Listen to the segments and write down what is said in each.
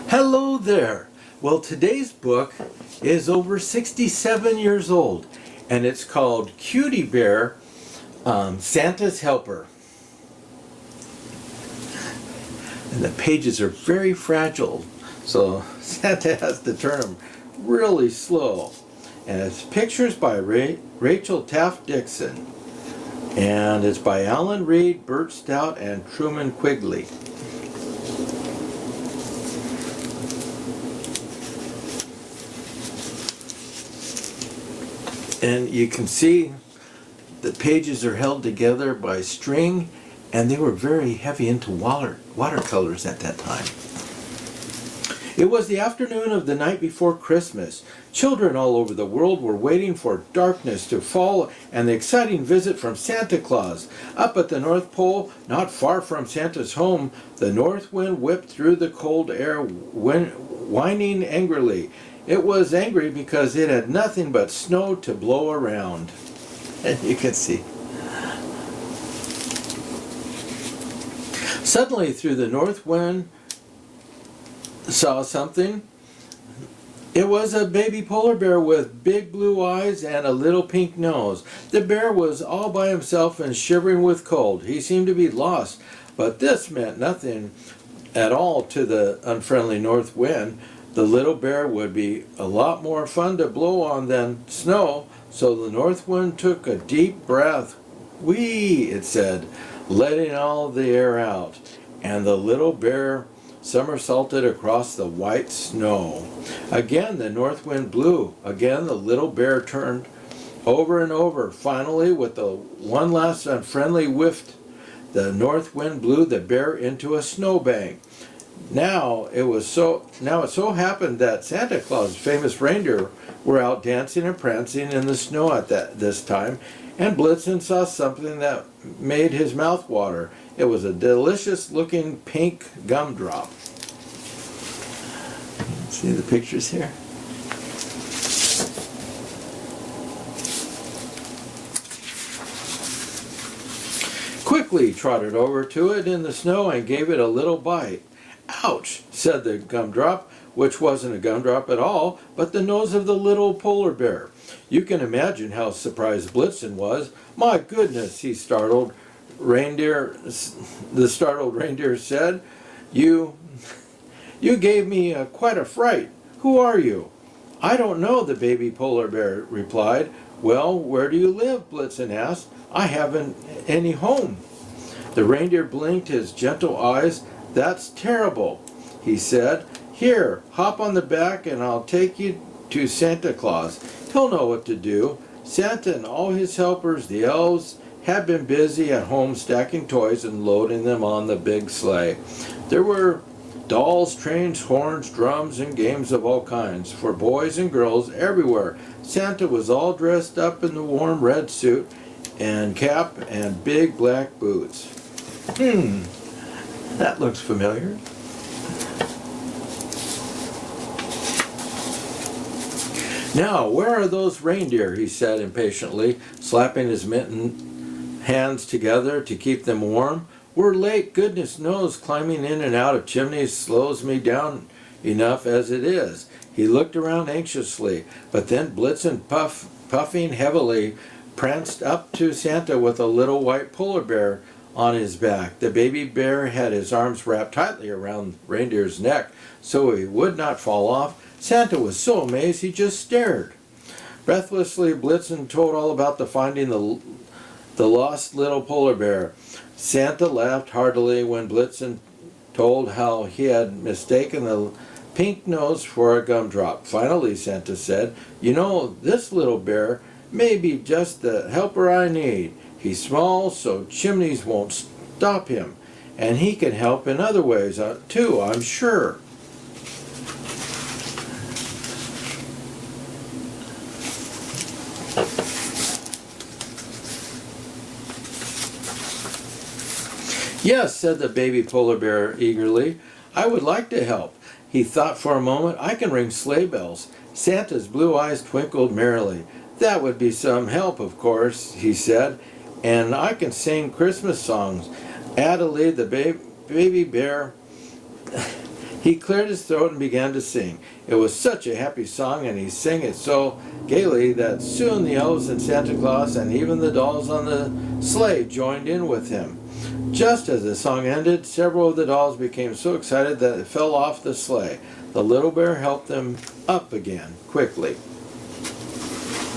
Hello there. Well, today's book is over 67 years old, and it's called Kewtee Bear, Santa's Helper. And the pages are very fragile, so Santa has to turn them really slow. And it's pictures by Rachel Taft Dixon, and it's by Alan Reed, Bert Stout, and Truman Quigley. And you can see the pages are held together by string, and they were very heavy into watercolors at that time. It was the afternoon of the night before Christmas. Children all over the world were waiting for darkness to fall and the exciting visit from Santa Claus. Up at the North Pole, not far from Santa's home, the north wind whipped through the cold air, whining angrily. It was angry because it had nothing but snow to blow around. And you can see. Suddenly, through the north wind, saw something. It was a baby polar bear with big blue eyes and a little pink nose. The bear was all by himself and shivering with cold. He seemed to be lost, but this meant nothing at all to the unfriendly north wind. The little bear would be a lot more fun to blow on than snow, so the north wind took a deep breath. "Whee!" it said, letting all the air out, and the little bear somersaulted across the white snow. Again the north wind blew. Again the little bear turned over and over. Finally, with the one last unfriendly whiff, the north wind blew the bear into a snowbank. Now it so happened that Santa Claus' famous reindeer were out dancing and prancing in the snow at this time, and Blitzen saw something that made his mouth water. It was a delicious looking pink gumdrop. See the pictures here? Quickly trotted over to it in the snow and gave it a little bite. "Ouch," said the gumdrop, which wasn't a gumdrop at all, but the nose of the little polar bear. You can imagine how surprised Blitzen was. "My goodness," the startled reindeer said, You gave me quite a fright. Who are you?" "I don't know," the baby polar bear replied. "Well, where do you live?" Blitzen asked. "I haven't any home." The reindeer blinked his gentle eyes. "That's terrible," he said. "Here, hop on the back and I'll take you to Santa Claus. He'll know what to do." Santa and all his helpers, the elves, had been busy at home stacking toys and loading them on the big sleigh. There were dolls, trains, horns, drums, and games of all kinds for boys and girls everywhere. Santa was all dressed up in the warm red suit and cap and big black boots. That looks familiar. "Now, where are those reindeer?" he said impatiently, slapping his mittened hands together to keep them warm. "We're late. Goodness knows climbing in and out of chimneys slows me down enough as it is." He looked around anxiously, but then Blitzen, puffing heavily, pranced up to Santa with a little white polar bear on his back. The baby bear had his arms wrapped tightly around reindeer's neck so he would not fall off. Santa was so amazed he just stared. Breathlessly, Blitzen told all about the finding the lost little polar bear. Santa laughed heartily when Blitzen told how he had mistaken the pink nose for a gumdrop. Finally, Santa said, "You know, this little bear may be just the helper I need. He's small, so chimneys won't stop him, and he can help in other ways, too, I'm sure." "Yes," said the baby polar bear eagerly. "I would like to help." He thought for a moment. "I can ring sleigh bells." Santa's blue eyes twinkled merrily. "That would be some help, of course," he said. "And I can sing Christmas songs." Adelaide, the baby bear, He cleared his throat and began to sing. It was such a happy song, and he sang it so gaily that soon the elves and Santa Claus and even the dolls on the sleigh joined in with him. Just as the song ended, several of the dolls became so excited that they fell off the sleigh. The little bear helped them up again quickly.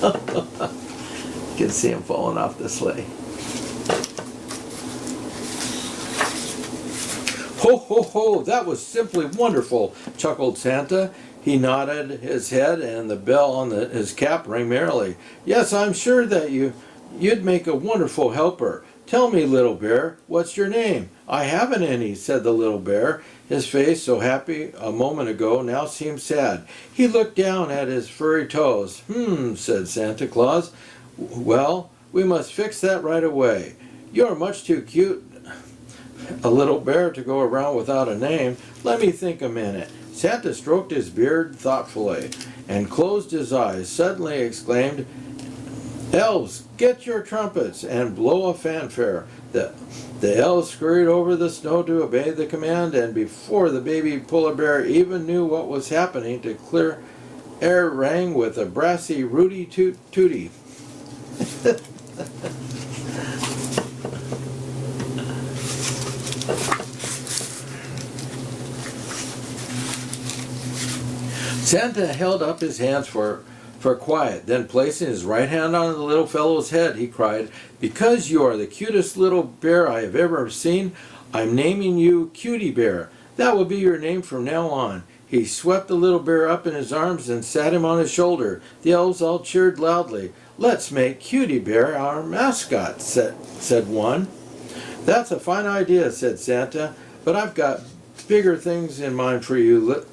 You can see him falling off the sleigh. Ho, ho, ho, that was simply wonderful, chuckled Santa. He nodded his head and the bell on his cap rang merrily. Yes, I'm sure that you'd make a wonderful helper. Tell me, little bear, what's your name? I haven't any, said the little bear. His face, so happy a moment ago, now seemed sad. He looked down at his furry toes. Said Santa Claus. Well, we must fix that right away. You're much too cute a little bear to go around without a name. Let me think a minute. Santa stroked his beard thoughtfully and closed his eyes, suddenly exclaimed, Elves, get your trumpets and blow a fanfare. The elves scurried over the snow to obey the command, and before the baby polar bear even knew what was happening, the clear air rang with a brassy rooty toot tooty. Santa held up his hands for quiet, then placing his right hand on the little fellow's head, he cried, Because you are the cutest little bear I have ever seen, I'm naming you Kewtee Bear. That will be your name from now on. He swept the little bear up in his arms and sat him on his shoulder. The elves all cheered loudly. Let's make Kewtee Bear our mascot, said one. That's a fine idea, said Santa, but I've got bigger things in mind for you,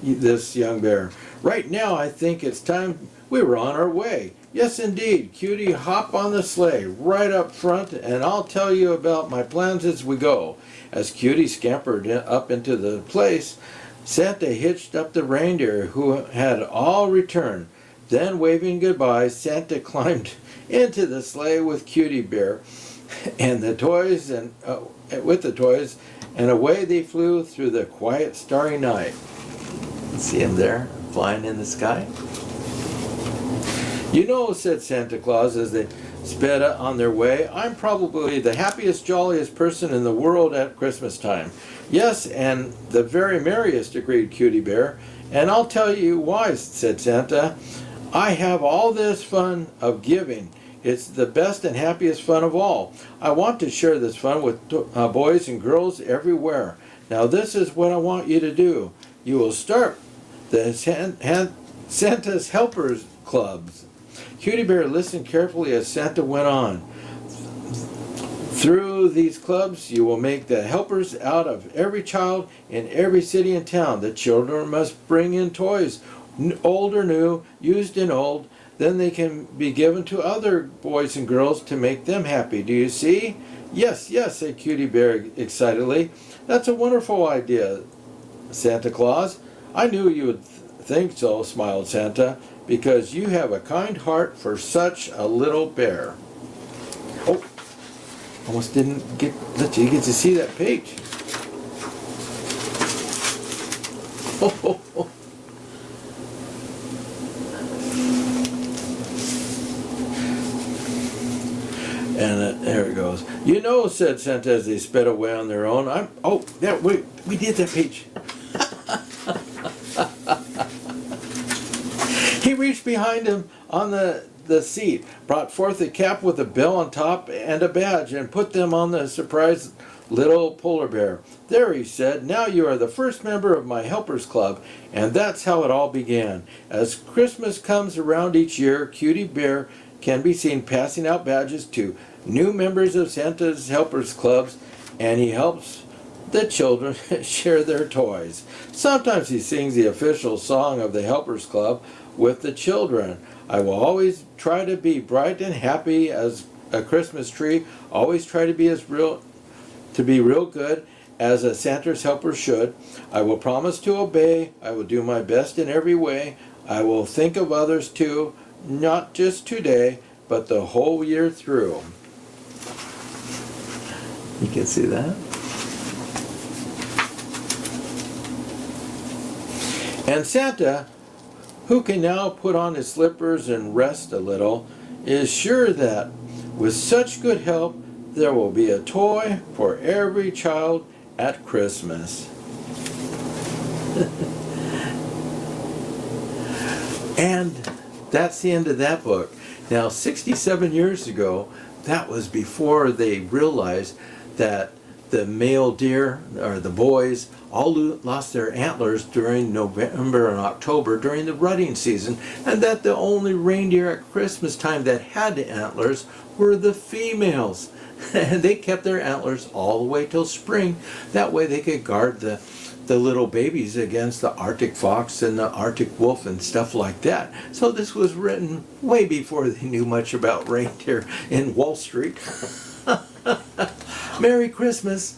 this young bear. Right now I think it's time we were on our way. Yes, indeed. Kewtee, hop on the sleigh right up front, and I'll tell you about my plans as we go. As Kewtee scampered up into the place, Santa hitched up the reindeer, who had all returned. Then, waving goodbye, Santa climbed into the sleigh with Kewtee Bear and the toys, and away they flew through the quiet, starry night. See him there, flying in the sky? You know, said Santa Claus as they sped on their way, I'm probably the happiest, jolliest person in the world at Christmas time. Yes, and the very merriest, agreed Kewtee Bear. And I'll tell you why, said Santa. I have all this fun of giving. It's the best and happiest fun of all. I want to share this fun with boys and girls everywhere. Now this is what I want you to do. You will start the Santa's Helpers Clubs. Kewtee Bear listened carefully as Santa went on. Through these clubs, you will make the helpers out of every child in every city and town. The children must bring in toys, old or new, used and old. Then they can be given to other boys and girls to make them happy. Do you see? Yes, yes, said Kewtee Bear excitedly. That's a wonderful idea, Santa Claus. I knew you would think so, smiled Santa, because you have a kind heart for such a little bear. Oh, almost didn't let you get to see that page. Oh. And there it goes. You know, said Santa as they sped away on their own. We did that page. He reached behind him on the seat, brought forth a cap with a bell on top and a badge, and put them on the surprised little polar bear. There, he said, now you are the first member of my Helpers Club, and that's how it all began. As Christmas comes around each year, Kewtee Bear can be seen passing out badges to new members of Santa's Helpers Clubs, and he helps the children share their toys. Sometimes he sings the official song of the Helpers Club with the children. I will always try to be bright and happy as a Christmas tree, always try to be real good as a Santa's helper should. I will promise to obey. I will do my best in every way. I will think of others too, not just today, but the whole year through. You can see that? And Santa, who can now put on his slippers and rest a little, is sure that with such good help there will be a toy for every child at Christmas. And that's the end of that book. Now, 67 years ago, that was before they realized that the male deer, or the boys, all lost their antlers during November and October during the rutting season, and that the only reindeer at Christmas time that had antlers were the females. And they kept their antlers all the way till spring. That way they could guard the little babies against the Arctic fox and the Arctic wolf and stuff like that. So this was written way before they knew much about reindeer in Wall Street. Merry Christmas.